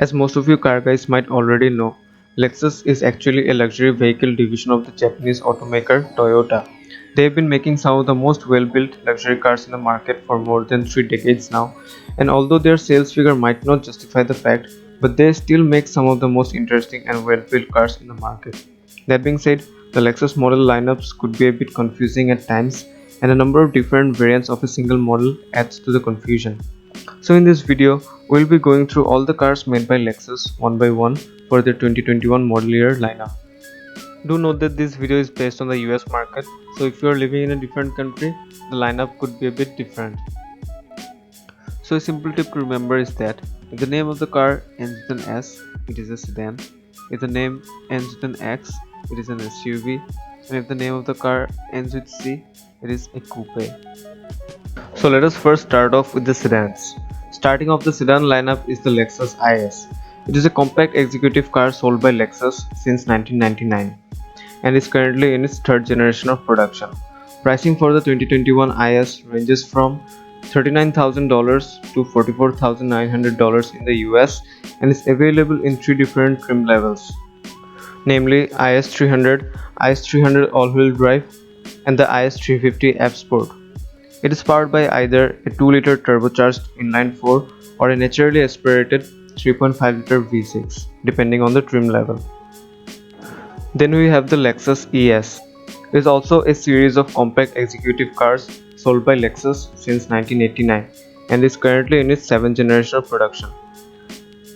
As most of you car guys might already know, Lexus is actually a luxury vehicle division of the Japanese automaker Toyota. They have been making some of the most well-built luxury cars in the market for more than 3 decades now, and although their sales figure might not justify the fact, but they still make some of the most interesting and well-built cars in the market. That being said, the Lexus model lineups could be a bit confusing at times, and a number of different variants of a single model adds to the confusion. So in this video, we'll be going through all the cars made by Lexus one by one for their 2021 model year lineup. Do note that this video is based on the US market, so if you are living in a different country, the lineup could be a bit different. So a simple tip to remember is that if the name of the car ends with an S, it is a sedan. If the name ends with an X, it is an SUV. And if the name of the car ends with C, it is a coupe. So let us first start off with the sedans. Starting off the sedan lineup is the Lexus IS. It is a compact executive car sold by Lexus since 1999 and is currently in its third generation of production. Pricing for the 2021 IS ranges from $39,000 to $44,900 in the US and is available in 3 different trim levels, namely IS300, IS300 all-wheel drive, and the IS350 F Sport. It is powered by either a 2-liter turbocharged inline-4 or a naturally aspirated 3.5-liter V6, depending on the trim level. Then we have the Lexus ES. It is also a series of compact executive cars sold by Lexus since 1989 and is currently in its 7th generation of production.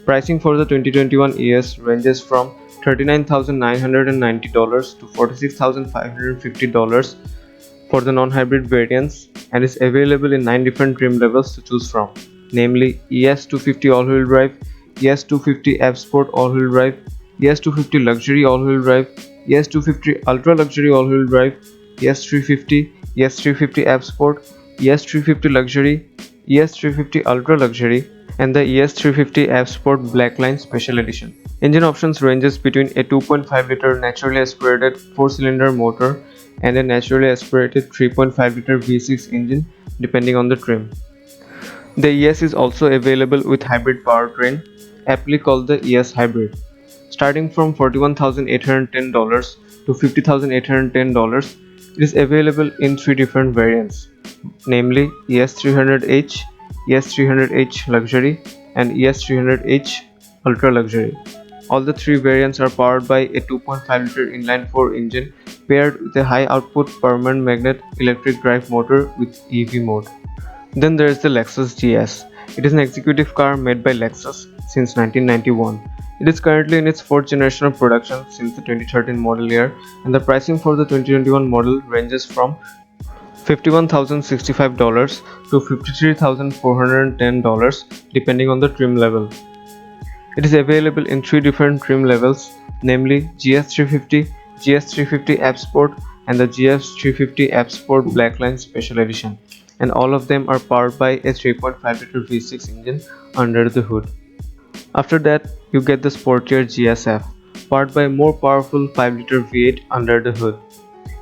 Pricing for the 2021 ES ranges from $39,990 to $46,550 for the non-hybrid variants and is available in 9 different trim levels to choose from, namely ES250 all-wheel drive, ES250 F Sport all-wheel drive, ES250 luxury all-wheel drive, ES250 ultra luxury all-wheel drive, ES350, ES350 F Sport, ES350 luxury, ES350 ultra luxury, and the ES350 F Sport Blackline Special Edition. Engine options ranges between a 2.5-liter naturally aspirated 4-cylinder motor and a naturally aspirated 3.5-liter V6 engine depending on the trim. The ES is also available with hybrid powertrain, aptly called the ES Hybrid. Starting from $41,810 to $50,810, it is available in 3 different variants, namely ES300H, ES300H Luxury, and ES300H Ultra Luxury. All the 3 variants are powered by a 2.5-liter inline-4 engine paired with a high-output permanent magnet electric drive motor with EV mode. Then there is the Lexus GS. It is an executive car made by Lexus since 1991. It is currently in its 4th generation of production since the 2013 model year, and the pricing for the 2021 model ranges from $51,065 to $53,410 depending on the trim level. It is available in 3 different trim levels, namely GS350, GS350 F Sport, and the GS350 F Sport Blackline Special Edition, and all of them are powered by a 3.5-liter V6 engine under the hood. After that, you get the sportier GSF, powered by a more powerful 5-liter V8 under the hood.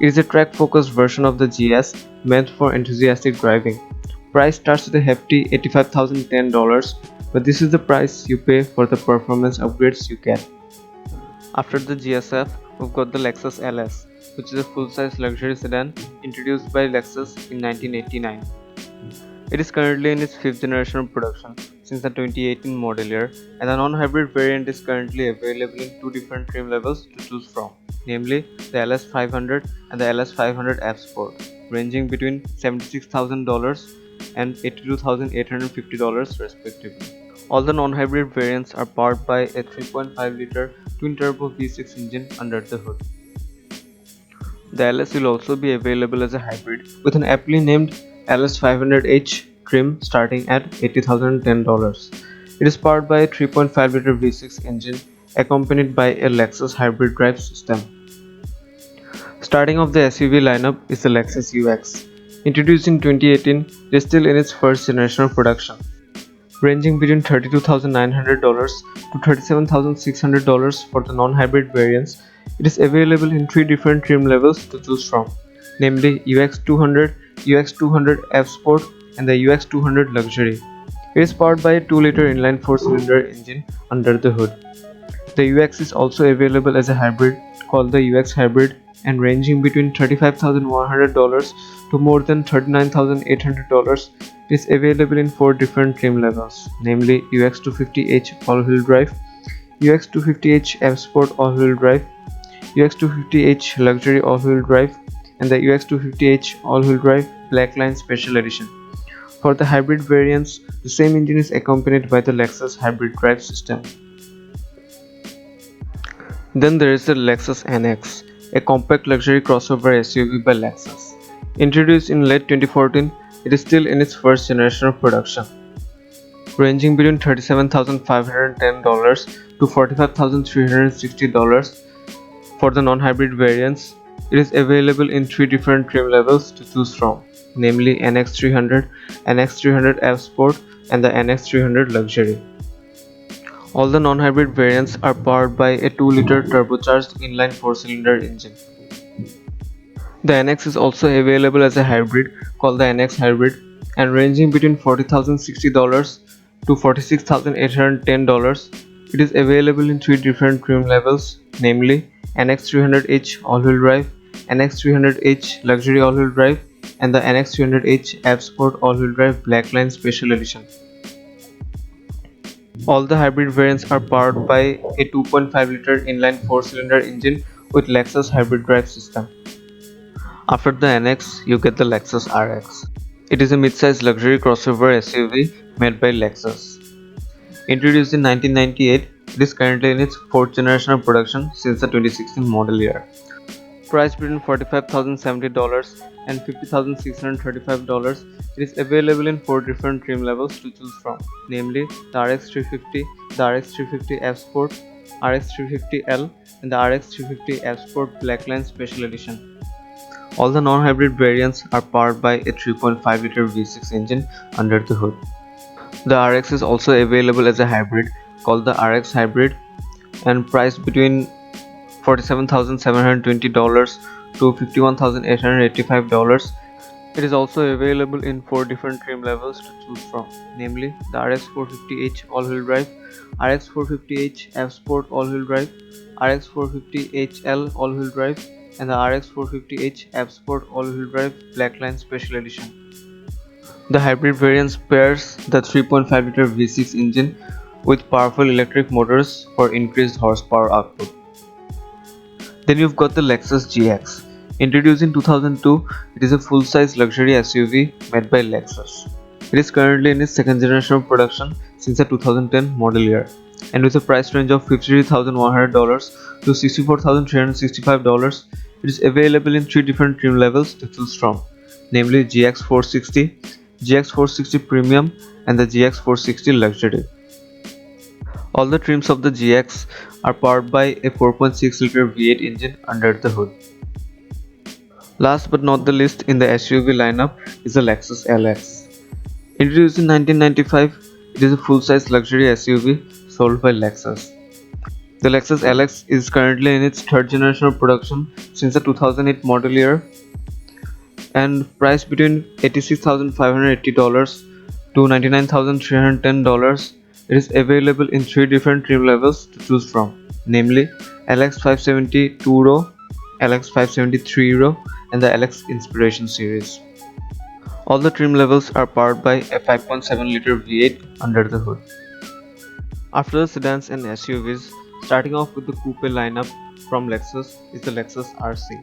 It is a track-focused version of the GS meant for enthusiastic driving. Price starts at a hefty $85,010, but this is the price you pay for the performance upgrades you get. After the GSF, we've got the Lexus LS, which is a full-size luxury sedan introduced by Lexus in 1989. It is currently in its 5th generation of production since the 2018 model year, and the non-hybrid variant is currently available in 2 different trim levels to choose from, namely the LS500 and the LS500 F Sport, ranging between $76,000 and $82,850 respectively. All the non-hybrid variants are powered by a 3.5-liter twin-turbo V6 engine under the hood. The LS will also be available as a hybrid with an aptly named LS500H trim starting at $80,010. It is powered by a 3.5-liter V6 engine accompanied by a Lexus hybrid drive system. Starting off the SUV lineup is the Lexus UX. Introduced in 2018, it is still in its 1st generation of production. Ranging between $32,900 to $37,600 for the non-hybrid variants, it is available in 3 different trim levels to choose from, namely UX200, UX200 F Sport, and the UX200 Luxury. It is powered by a 2-liter inline 4-cylinder engine under the hood. The UX is also available as a hybrid called the UX Hybrid and ranging between $35,100 to more than $39,800. It is available in 4 different trim levels, namely UX 250h all-wheel drive, UX 250h F Sport all-wheel drive, UX 250h Luxury all-wheel drive, and the UX 250h all-wheel drive Blackline Special Edition. For the hybrid variants, the same engine is accompanied by the Lexus Hybrid Drive system. Then there is the Lexus NX, a compact luxury crossover SUV by Lexus. Introduced in late 2014, it is still in its first generation of production. Ranging between $37,510 to $45,360 for the non-hybrid variants, it is available in 3 different trim levels to choose from, namely NX300, NX300 F Sport, and the NX300 Luxury. All the non-hybrid variants are powered by a 2-liter turbocharged inline 4-cylinder engine. The NX is also available as a hybrid called the NX Hybrid and ranging between $40,060 to $46,810. It is available in 3 different trim levels, namely NX300H all-wheel drive, NX300H Luxury all-wheel drive, and the NX300H F Sport all-wheel drive Blackline Special Edition. All the hybrid variants are powered by a 2.5-liter inline 4-cylinder engine with Lexus Hybrid Drive system. After the NX, you get the Lexus RX. It is a mid-size luxury crossover SUV made by Lexus. Introduced in 1998, it is currently in its 4th generation of production since the 2016 model year. Priced between $45,070 and $50,635, it is available in 4 different trim levels to choose from, namely the RX350, the RX350 F Sport, RX350L, and the RX350 F Sport Blackline Special Edition. All the non-hybrid variants are powered by a 3.5-liter V6 engine under the hood. The RX is also available as a hybrid called the RX Hybrid and priced between $47,720 to $51,885. It is also available in 4 different trim levels to choose from, namely the RX450h all-wheel drive, RX450h F Sport all-wheel drive, RX450HL all-wheel drive, and the RX450h F Sport all-wheel drive Blackline Special Edition. The hybrid variants pairs the 3.5-liter V6 engine with powerful electric motors for increased horsepower output. Then you've got the Lexus GX. Introduced in 2002, it is a full-size luxury SUV made by Lexus. It is currently in its 2nd generation of production since the 2010 model year, and with a price range of $53,100 to $64,365, it is available in 3 different trim levels to choose from, namely GX460, GX460 Premium, and the GX460 Luxury. All the trims of the GX are powered by a 4.6-liter V8 engine under the hood. Last but not the least in the SUV lineup is the Lexus LX. Introduced in 1995, it is a full-size luxury SUV sold by Lexus. The Lexus LX is currently in its 3rd generation of production since the 2008 model year and priced between $86,580 to $99,310. It is available in 3 different trim levels to choose from, namely LX570 2-row, LX570 3-row, and the LX Inspiration series. All the trim levels are powered by a 5.7-liter V8 under the hood. After the sedans and SUVs, starting off with the coupe lineup from Lexus is the Lexus RC.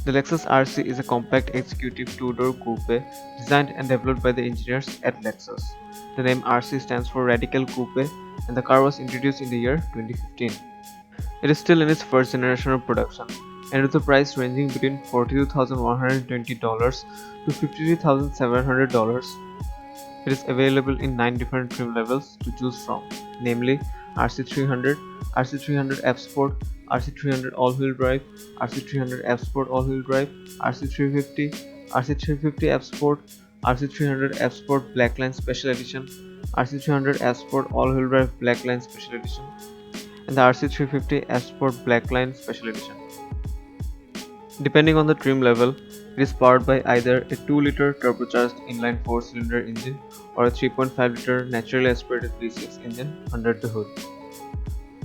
The Lexus RC is a compact executive 2-door coupe designed and developed by the engineers at Lexus. The name RC stands for Radical Coupe and the car was introduced in the year 2015. It is still in its 1st generation of production and with a price ranging between $42,120 to $53,700. It is available in 9 different trim levels to choose from, namely RC300, RC300 F Sport, RC300 all-wheel drive, RC300 F Sport all-wheel drive, RC350, RC350 F Sport, RC300 F Sport Blackline Special Edition, RC300 F Sport all-wheel drive Blackline Special Edition, and the RC350 F Sport Blackline Special Edition. Depending on the trim level, It is powered by either a 2-liter turbocharged inline 4-cylinder engine or a 3.5-liter naturally aspirated V6 engine under the hood.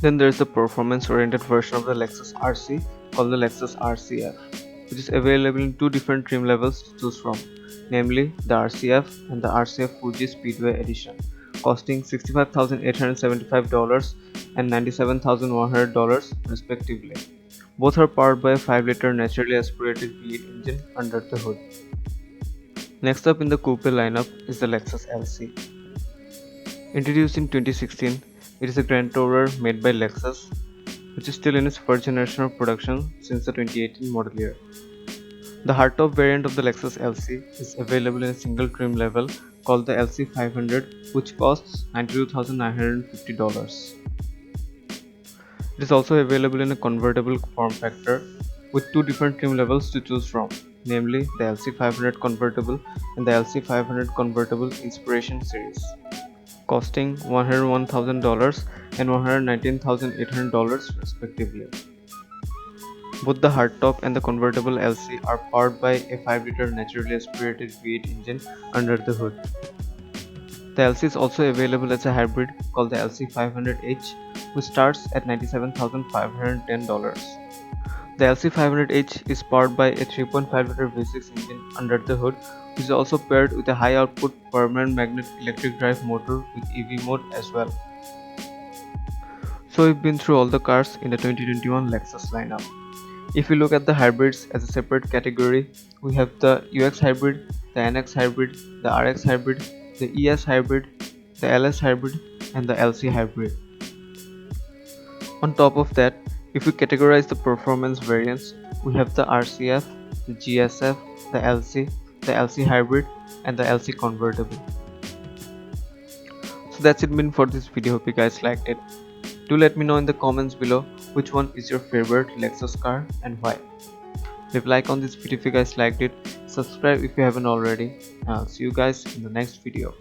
Then there is the performance-oriented version of the Lexus RC called the Lexus RCF, which is available in two different trim levels to choose from, namely the RCF and the RCF Fuji Speedway Edition, costing $65,875 and $97,100 respectively. Both are powered by a 5-liter naturally aspirated V8 engine under the hood. Next up in the coupe lineup is the Lexus LC. Introduced in 2016, it is a Grand Tourer made by Lexus, which is still in its first generation of production since the 2018 model year. The hardtop variant of the Lexus LC is available in a single trim level called the LC 500, which costs $92,950. It is also available in a convertible form factor with two different trim levels to choose from, namely the LC 500 Convertible and the LC 500 Convertible Inspiration series, costing $101,000 and $119,800 respectively. Both the hardtop and the convertible LC are powered by a 5-liter naturally aspirated V8 engine under the hood. The LC is also available as a hybrid called the LC 500H, which starts at $97,510. The LC 500H is powered by a 3.5-liter V6 engine under the hood, which is also paired with a high-output permanent magnet electric drive motor with EV mode as well. So we've been through all the cars in the 2021 Lexus lineup. If we look at the hybrids as a separate category, we have the UX hybrid, the NX hybrid, the RX hybrid, the ES hybrid, the LS hybrid, and the LC hybrid. On top of that, if we categorize the performance variants, we have the RCF, the GSF, the LC hybrid, and the LC convertible. So that's it been for this video. Hope you guys liked it. Do let me know in the comments below which one is your favorite Lexus car and why. Leave a like on this video if you guys liked it, subscribe if you haven't already, and I'll see you guys in the next video.